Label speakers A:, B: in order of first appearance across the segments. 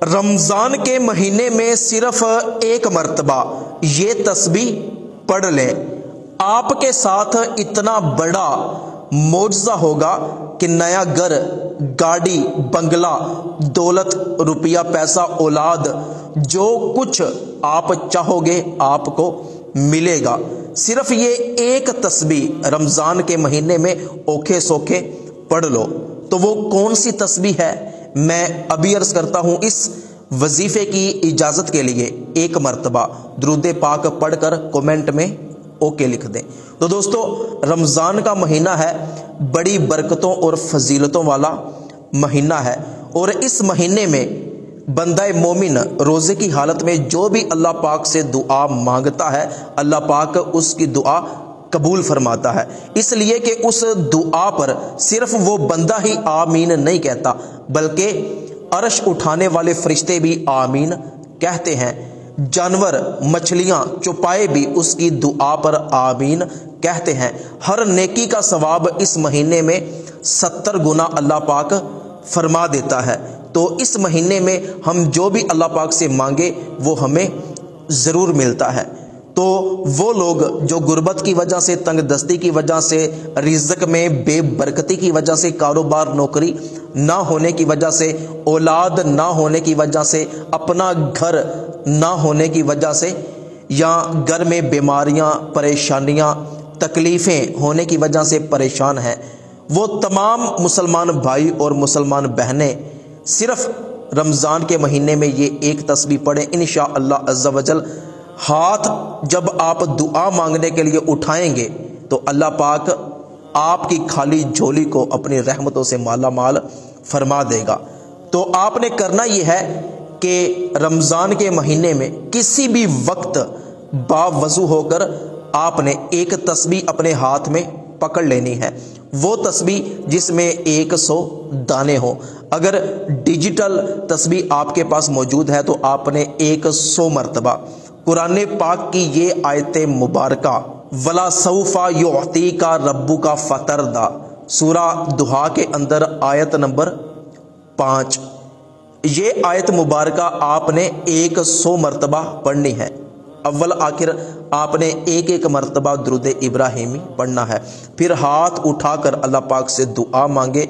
A: रमज़ान के महीने में सिर्फ एक मर्तबा ये तस्बीह पढ़ लें, आपके साथ इतना बड़ा मौजज़ा होगा कि नया घर, गाड़ी, बंगला, दौलत, रुपया, पैसा, औलाद, जो कुछ आप चाहोगे आपको मिलेगा। सिर्फ ये एक तस्बीह रमज़ान के महीने में ओखे सोखे पढ़ लो। तो वो कौन सी तस्बीह है, मैं अभी अर्ज करता हूं। इस वजीफे की इजाजत के लिए एक मर्तबा दुरूद पाक पढ़कर कमेंट में ओके लिख दें। तो दोस्तों, रमज़ान का महीना है, बड़ी बरकतों और फजीलतों वाला महीना है, और इस महीने में बंदा मोमिन रोज़े की हालत में जो भी अल्लाह पाक से दुआ मांगता है, अल्लाह पाक उसकी दुआ कबूल फरमाता है। इसलिए कि उस दुआ पर सिर्फ वो बंदा ही आमीन नहीं कहता, बल्कि अर्श उठाने वाले फरिश्ते भी आमीन कहते हैं। जानवर, मछलियां, चौपाए भी उसकी दुआ पर आमीन कहते हैं। हर नेकी का सवाब इस महीने में 70 गुना अल्लाह पाक फरमा देता है। तो इस महीने में हम जो भी अल्लाह पाक से मांगे वो हमें ज़रूर मिलता है। तो वो लोग जो गुर्बत की वजह से, तंगदस्ती की वजह से, रिज़्क में बेबरकती की वजह से, कारोबार नौकरी ना होने की वजह से, औलाद ना होने की वजह से, अपना घर ना होने की वजह से, या घर में बीमारियां, परेशानियां, तकलीफ़ें होने की वजह से परेशान हैं, वो तमाम मुसलमान भाई और मुसलमान बहनें सिर्फ रमज़ान के महीने में ये एक तस्बीह पढ़ें। इंशाअल्लाह अज़्ज़ा वजल हाथ जब आप दुआ मांगने के लिए उठाएंगे तो अल्लाह पाक आपकी खाली झोली को अपनी रहमतों से माला माल फरमा देगा। तो आपने करना यह है कि रमज़ान के महीने में किसी भी वक्त बावज़ू होकर आपने एक तस्बीह अपने हाथ में पकड़ लेनी है। वो तस्बीह जिसमें 100 दाने हो। अगर डिजिटल तस्बीह आपके पास मौजूद है तो आपने 100 मरतबा कुरान पाक की ये आयत मुबारका, वला सौफा युअतीका रब्बुका फतरदा, सूरा दुहा के अंदर आयत नंबर 5, ये आयत मुबारका आपने 100 मरतबा पढ़नी है। अव्वल आखिर आपने एक एक मरतबा दुरूद इब्राहिमी पढ़ना है। फिर हाथ उठाकर अल्लाह पाक से दुआ मांगे।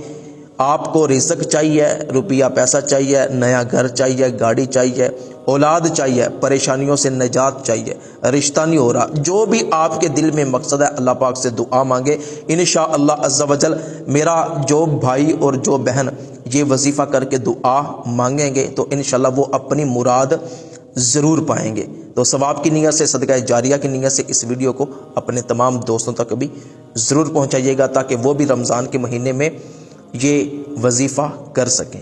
A: आपको रिज़्क चाहिए, रुपया पैसा चाहिए, नया घर चाहिए, गाड़ी चाहिए, औलाद चाहिए, परेशानियों से निजात चाहिए, रिश्ता नहीं हो रहा, जो भी आपके दिल में मकसद है अल्लाह पाक से दुआ मांगे। इंशाअल्लाह अज़्ज़ा वजल मेरा जो भाई और जो बहन ये वजीफ़ा करके दुआ मांगेंगे तो इंशाअल्लाह वो अपनी मुराद ज़रूर पाएंगे। तो सवाब की नीयत से, सदका जारिया की नीयत से इस वीडियो को अपने तमाम दोस्तों तक भी ज़रूर पहुँचाइएगा ताकि वो भी रमज़ान के महीने में ये वजीफ़ा कर सकें।